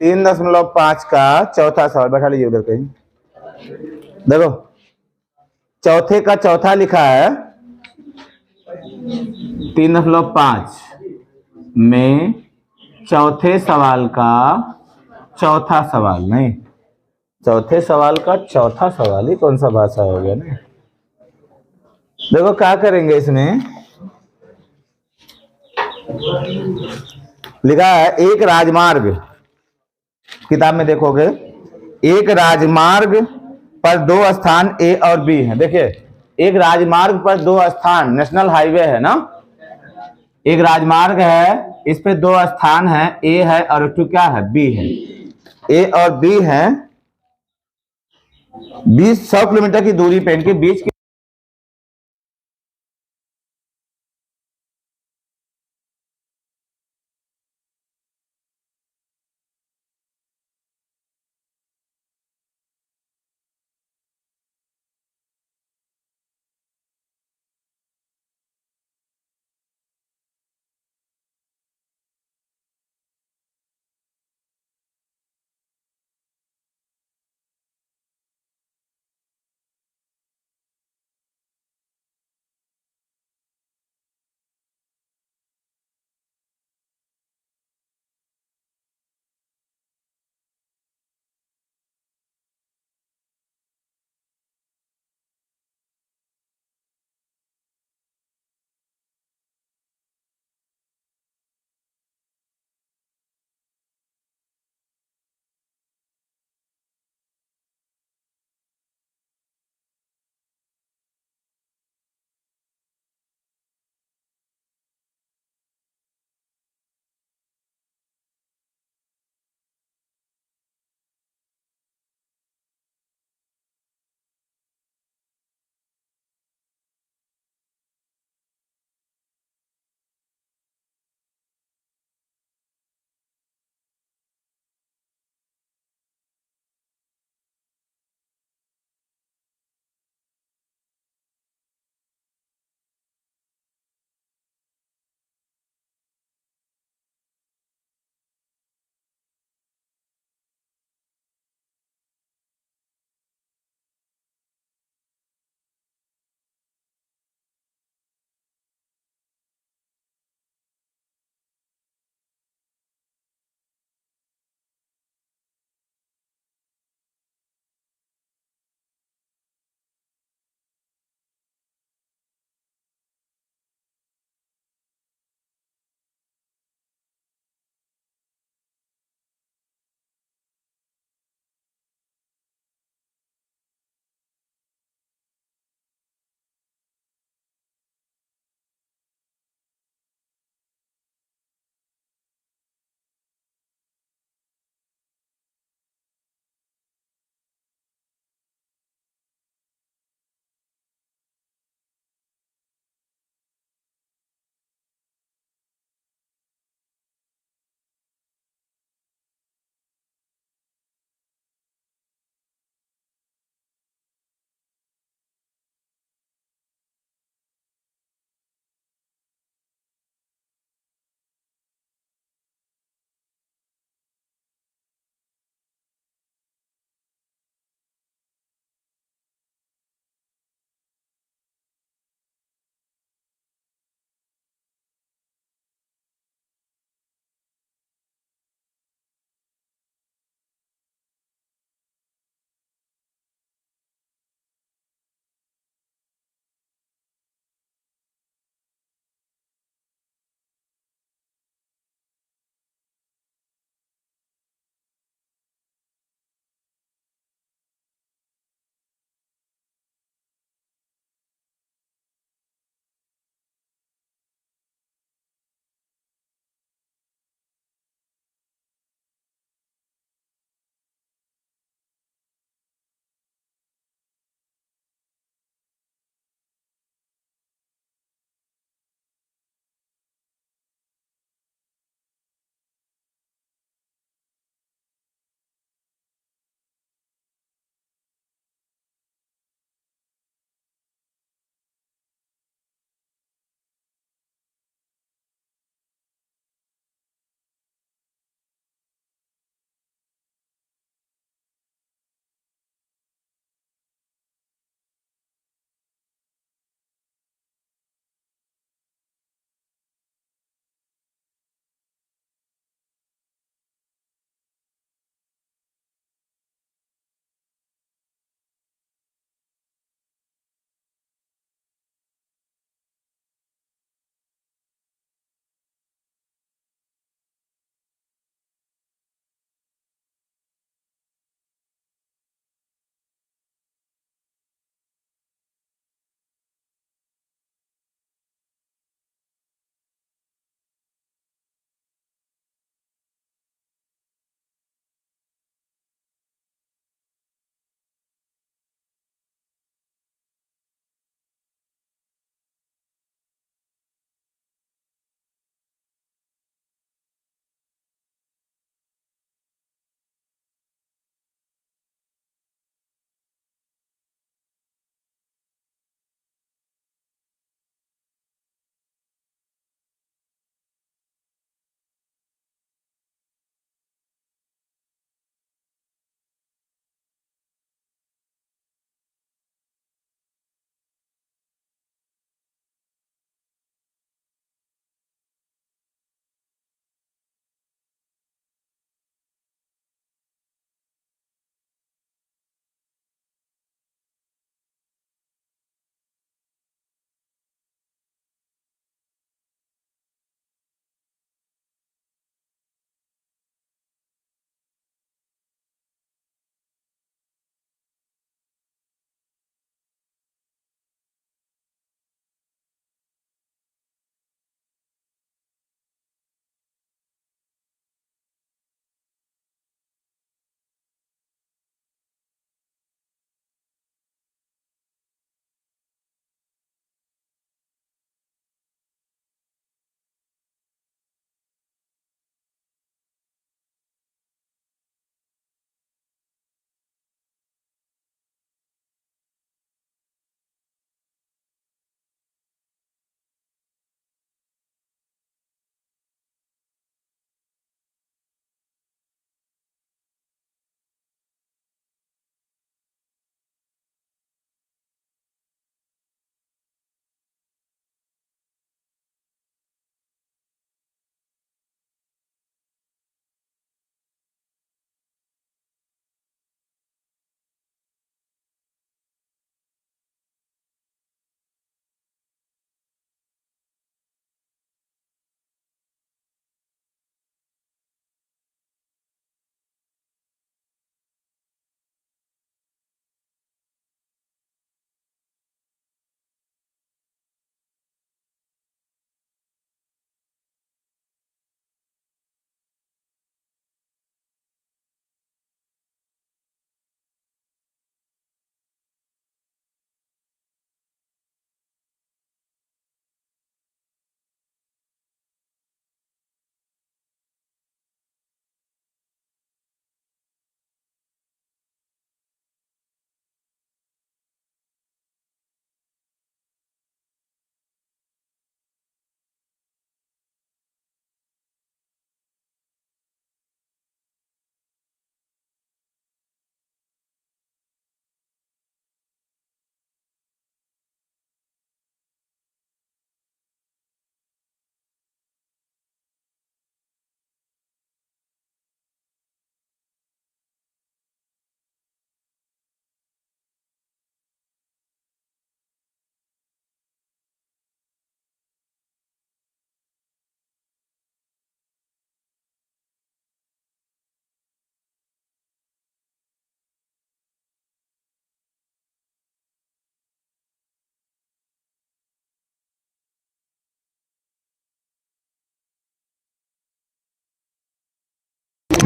3.5 का चौथा सवाल, बैठा लीजिए उधर कहीं। देखो चौथे का चौथा लिखा है 3.5 में चौथे सवाल का चौथा सवाल, नहीं चौथे सवाल का चौथा सवाल ही कौन सा भाषा हो गया ना। देखो क्या करेंगे, इसमें लिखा है एक राजमार्ग, किताब में देखोगे एक राजमार्ग पर दो स्थान ए और बी है। देखिए एक राजमार्ग पर दो स्थान, नेशनल हाईवे है ना, एक राजमार्ग है, इस पे दो स्थान है, ए है और टू क्या है, बी है। ए और बी है 100 किलोमीटर की दूरी पे, इनके बीच की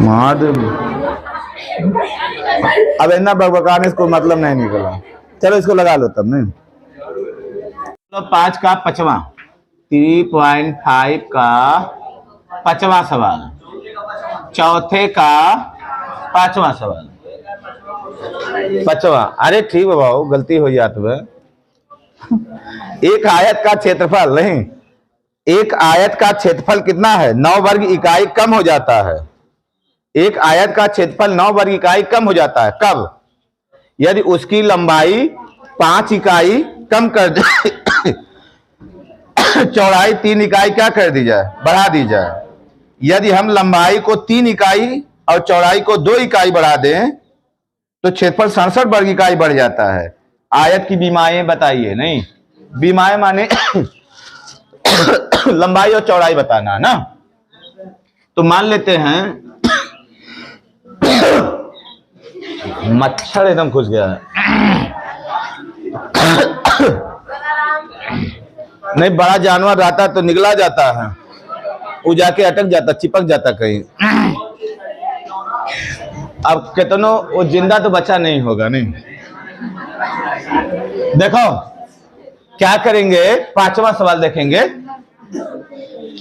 मार दे। अब इतना बकबकाने से कोई मतलब नहीं निकला। चलो इसको लगा लो तब। नहीं तो 5 का 5वां 3.5 का 5वां सवाल, चौथे का 5वां सवाल, 5वां। अरे ठीक है भाऊ, गलती हो जाती है। एक आयत का क्षेत्रफल, नहीं, एक आयत का क्षेत्रफल कितना है? 9 वर्ग इकाई कम हो जाता है। एक आयत का क्षेत्रफल 9 वर्ग इकाई कम हो जाता है। कब? यदि उसकी लंबाई 5 इकाई कम कर दे चौड़ाई 3 इकाई क्या कर दी जाए? बढ़ा दी जाए। यदि हम लंबाई को 3 इकाई और चौड़ाई को 2 इकाई बढ़ा दें तो क्षेत्रफल 67 वर्ग इकाई बढ़ जाता है। आयत की बीमाएं बताइए। नहीं, बीमाएं माने लंबाई और चौड़ाई बताना ना। तो मान लेते हैं मच्छर एकदम घुस गया है। नहीं, बड़ा जानवर रहता तो निकला जाता है, वो जाके अटक जाता, चिपक जाता कहीं। अब कितनो वो जिंदा तो बचा नहीं होगा। नहीं, देखो क्या करेंगे, 5वां सवाल देखेंगे।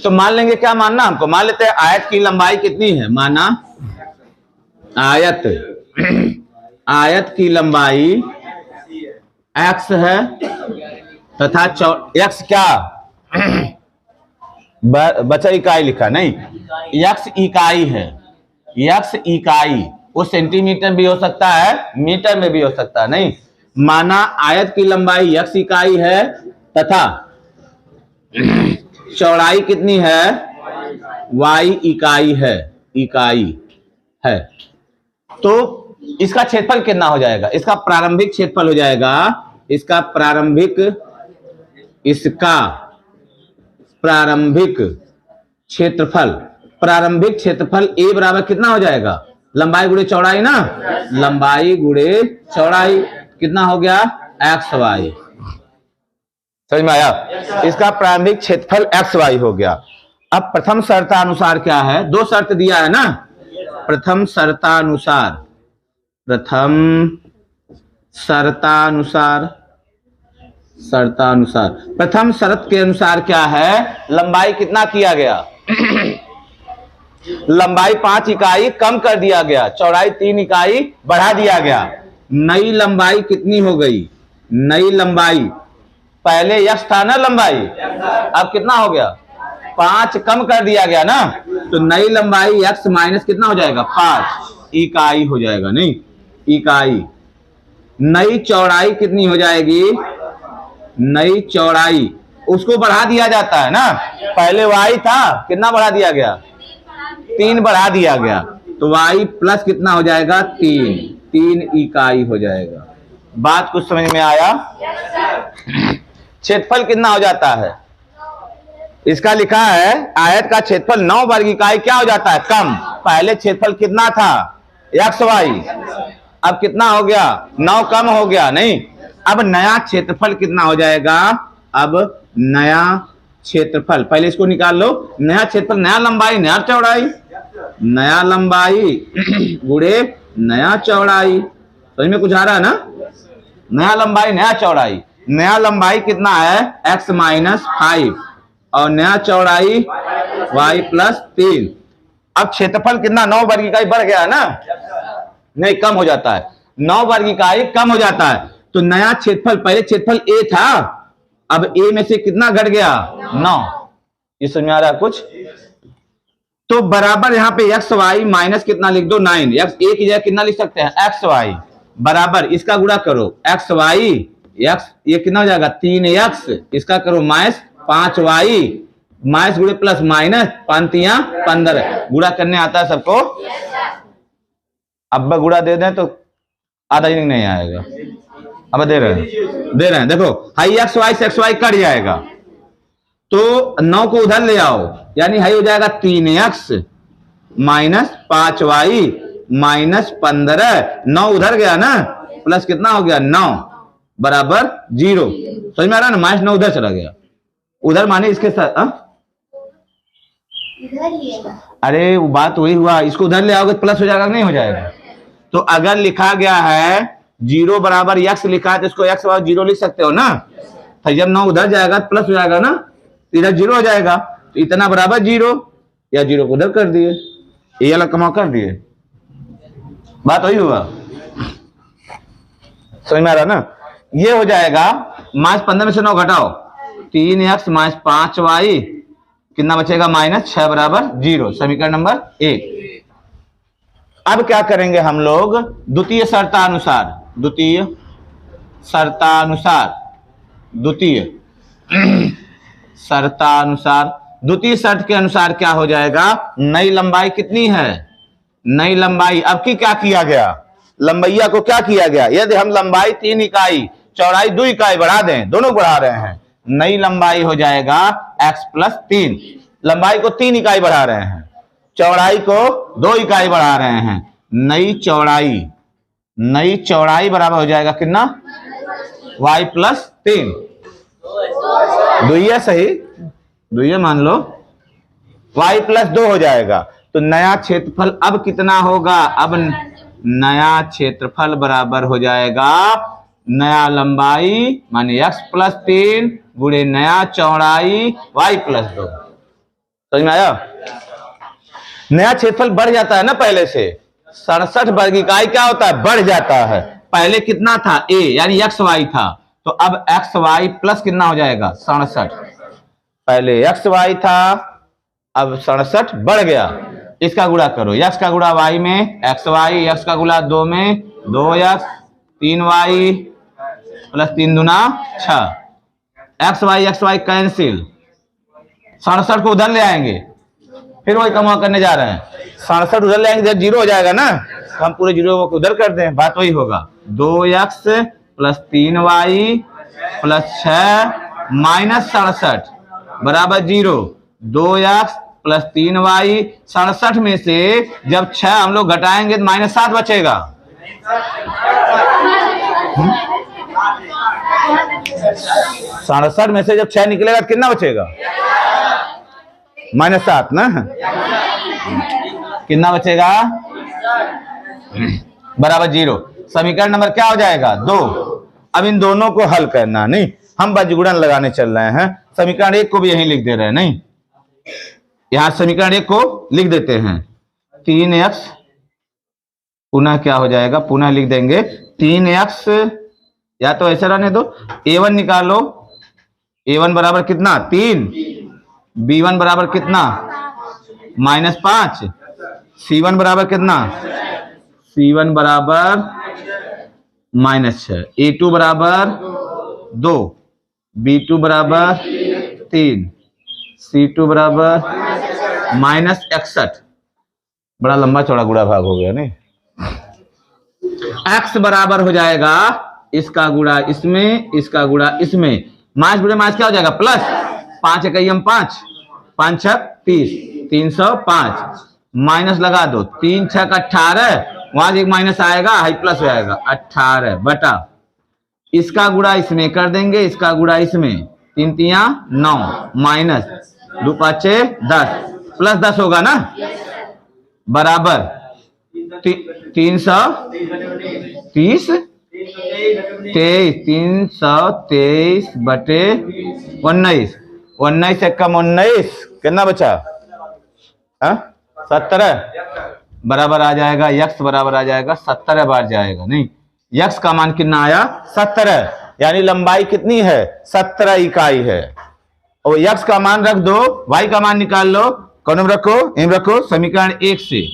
तो मान लेंगे, क्या मानना हमको? मान लेते हैं आयत की लंबाई कितनी है। माना आयत की लंबाई x है तथा x क्या बचा? इकाई लिखा। नहीं, x इकाई है। x इकाई वो सेंटीमीटर भी हो सकता है, मीटर में भी हो सकता है। नहीं, माना आयत की लंबाई x इकाई है तथा चौड़ाई कितनी है? y इकाई है, इकाई है। तो इसका क्षेत्रफल कितना हो जाएगा? इसका प्रारंभिक क्षेत्रफल हो जाएगा, इसका प्रारंभिक क्षेत्रफल, प्रारंभिक क्षेत्रफल A बराबर कितना हो जाएगा? लंबाई गुणे चौड़ाई ना, लंबाई गुणे चौड़ाई कितना हो गया? XY। समझ में आया? इसका प्रारंभिक क्षेत्रफल XY हो गया। अब प्रथम शर्तानुसार क्या है? 2 शर्त दिया है ना। प्रथम शर्तानुसार प्रथम शर्त के अनुसार क्या है? लंबाई कितना किया गया? लंबाई 5 इकाई कम कर दिया गया, चौड़ाई 3 इकाई बढ़ा दिया गया। नई लंबाई कितनी हो गई? नई लंबाई, पहले x था ना लंबाई, अब कितना हो गया? 5 कम कर दिया गया ना। तो नई लंबाई x माइनस कितना हो जाएगा? 5 इकाई हो जाएगा। नहीं, इकाई। नई चौड़ाई कितनी हो जाएगी? नई चौड़ाई उसको बढ़ा दिया जाता है ना। पहले y था, कितना बढ़ा दिया गया? 3 बढ़ा दिया गया। तो y प्लस कितना हो जाएगा? 3 इकाई हो जाएगा। बात कुछ समझ में आया? क्षेत्रफल कितना हो जाता है? इसका लिखा है आयत का क्षेत्रफल 9 वर्ग इकाई क्या हो जाता है? कम। पहले क्षेत्रफल कितना था? XY, अब कितना हो गया? 9 कम हो गया। नहीं, अब नया क्षेत्रफल कितना हो जाएगा? अब नया क्षेत्रफल, पहले इसको निकाल लो। नया क्षेत्रफल, नया लंबाई नया चौड़ाई, नया लंबाई गुणे नया चौड़ाई। समझ में कुछ आ रहा है ना? नया लंबाई नया चौड़ाई। नया लंबाई कितना है? x माइनस 5 और नया चौड़ाई y प्लस 3। अब क्षेत्रफल कितना? 9 वर्ग इकाई बढ़ गया है ना? नहीं, कम हो जाता है। 9 वर्ग इकाई कम हो जाता है। तो नया क्षेत्रफल, पहले क्षेत्रफल A था, अब A में से कितना घट गया? 9। ये समझ में आ रहा है कुछ? तो बराबर यहाँ पे XY माइनस कितना लिख दो? 9। x A की जगह कितना लिख सकते हैं? XY बराबर, इसका गुणा करो XY, x ये कितना हो जाएगा? 3x, इसका करो माइनस 5y, माइनस गुणे प्लस माइनस 5×15। गुणा करने आता है सबको? अब गुणा दे दें तो आधा ही नहीं आएगा। अब दे रहे हैं देखो, हाई XY से XY कट जाएगा तो 9 को उधर ले आओ, यानी हाई हो जाएगा 3x माइनस 5y माइनस 15। 9 उधर गया ना, प्लस कितना हो गया? 9 बराबर 0। समझ में आ रहा है ना? माइनस 9 उधर चला गया, उधर माने इसके साथ अरे वो बात वही हुआ, इसको उधर ले आओगे प्लस हो जाएगा, नहीं हो जाएगा। तो अगर लिखा गया है 0 बराबर x लिखा है तो इसको x बराबर 0 लिख सकते हो ना। तो जब 9 उधर जाएगा तो प्लस हो जाएगा ना, इधर 0 हो जाएगा। तो इतना बराबर 0 या 0 को उधर कर दिए, ये अलग कमा कर दिए, बात वही हुआ। समझ में आ रहा ना। ये हो जाएगा -15 में से 9 घटाओ, 3x - 5y कितना बचेगा -6 बराबर 0। समीकरण नंबर 1। अब क्या करेंगे हम लोग, द्वितीय शर्तानुसार, द्वितीय शर्तानुसार, द्वितीय शर्तानुसार, द्वितीय शर्त के अनुसार क्या हो जाएगा, नई लंबाई कितनी है, नई लंबाई। अब की क्या किया गया, लंबैया को क्या किया गया, यदि हम लंबाई 3 इकाई चौड़ाई 2 इकाई बढ़ा दें, दोनों बढ़ा रहे हैं, नई लंबाई हो जाएगा x + 3। लंबाई को 3 इकाई बढ़ा रहे हैं, चौड़ाई को 2 इकाई बढ़ा रहे हैं, नई चौड़ाई, नई चौड़ाई बराबर हो जाएगा कितना, y + 3। दुइया सही, दुइया मान लो, y + 2 हो जाएगा। तो नया क्षेत्रफल अब कितना होगा, अब नया क्षेत्रफल बराबर हो जाएगा नया लंबाई माने x + 3 गुणे नया चौड़ाई y + 2। समझ में आया। नया क्षेत्रफल बढ़ जाता है ना पहले से, 67 वर्ग इकाई क्या होता है, बढ़ जाता है। पहले कितना था, a यानी xy था, तो अब xy प्लस कितना हो जाएगा 67। पहले xy था, अब 67 बढ़ गया। इसका गुणा करो, x का गुणा y में xy, x का गुणा 2 में 2x, 3y + 3 दूना 6, xy कैंसिल, 67 को उधर ले आएंगे, फिर वही कमा करने जा रहे हैं, 67 उधर ले आएंगे, 0 हो जाएगा ना, हम पूरे 0 को उधर कर दें, बात वही होगा। 2x + 3y + 6 - 67 बराबर 0। 2x + 3y, 67 में से जब 6 हम लोग घटाएंगे तो -7 बचेगा। 67 में से जब 6 निकलेगा तो कितना बचेगा, -7 ना, कितना बचेगा बराबर 0। समीकरण नंबर क्या हो जाएगा 2। अब इन दोनों को हल करना, नहीं हम बजगुणन लगाने चल रहे हैं। समीकरण 1 को भी यहीं लिख दे रहे हैं, नहीं यहां समीकरण 1 को लिख देते हैं। 3x पुनः क्या हो जाएगा, पुनः लिख देंगे 3x, या तो ऐसे रहने दो, a1 निकालो, a1 बराबर कितना 3, b1 बराबर कितना -5, c1 बराबर कितना, c1 बराबर -6, a2 बराबर 2, b2 बराबर 3, c2 बराबर -61। बड़ा लंबा चौड़ा गुणा भाग हो गया नहीं। x बराबर हो जाएगा इसका गुणा इसमें, इसका गुणा इसमें, मास बुढ़े मास क्या हो जाएगा प्लस 5 × 5, 5 × 30, 305 माइनस लगा दो, 3 × 6 = 18, वहां से एक माइनस आएगा, हाई प्लस हो जाएगा 18 बटा, इसका गुणा इसमें कर देंगे, इसका गुणा इसमें, 3 × 3 = 9 माइनस 2 × 5 = 10 प्लस 10 होगा ना, बराबर 330 323 बटे 19, 19 से कम 19 कितना बचा 17 बराबर आ जाएगा, x बराबर आ जाएगा 17 बार जाएगा, नहीं x का मान कितना आया 17, यानी लंबाई कितनी है 17 इकाई है। और x का मान रख दो, y का मान निकाल लो, कौन में रखो, इन रखो, समीकरण 1 से,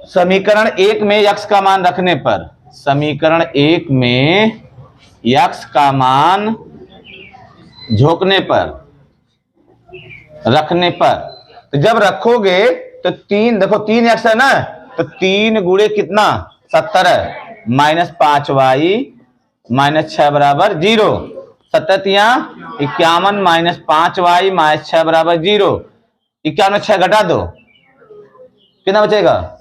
समीकरण 1 में x का मान रखने पर, समीकरण 1 में x का मान झोंकने पर, रखने पर, तो जब रखोगे तो 3 देखो 3x है ना, तो 3 गुणे कितना 17 -5y -6 बराबर 0, 17 51 -5y -6 बराबर 0, 51 6 घटा दो कितना बचेगा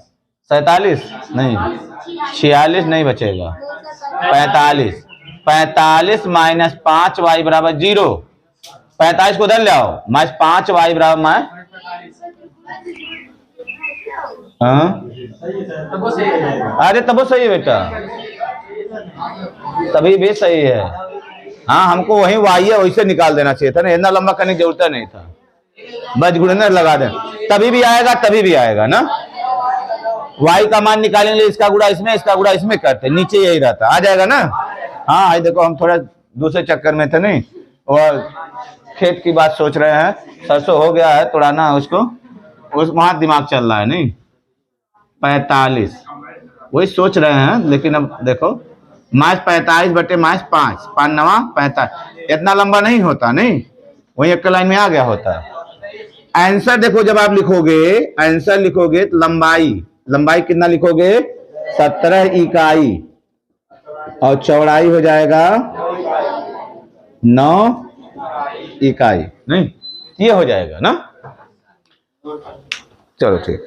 47 नहीं 46 नहीं बचेगा 45, 45 -5y बराबर 0, 45 को उधर ले आओ, -5y बराबर हाँ अरे तब वो सही है बेटा, तभी भी सही है। हाँ हमको वही वाई है वैसे निकाल देना चाहिए था ना, इतना लंबा करने की जरूरत नहीं था, बस गुणनर लगा दें तभी भी आएगा, तभी भी आएगा ना। वाई का मान निकालेंगे, इसका गुणा इसमें इसका गुणा इसमें करते, नीचे यही रहता, आ जाएगा ना। हाँ आई देखो हम थोड़ा दूसरे चक्कर में थे नहीं, और खेत की बात सोच रहे हैं, सरसों हो गया है तोड़ाना है उसको, उस वहां दिमाग चल रहा है नहीं। 45 वही सोच रहे हैं, लेकिन अब देखो माइनस 45 बटे माइनस 5, 5 9 45, इतना लंबा नहीं होता नहीं, वही एक लाइन में आ गया होता है। आंसर देखो जब आप लिखोगे, आंसर लिखोगे तो लंबाई कितना लिखोगे 17 इकाई, और चौड़ाई हो जाएगा 9 इकाई, नहीं ये हो जाएगा ना। चलो ठीक।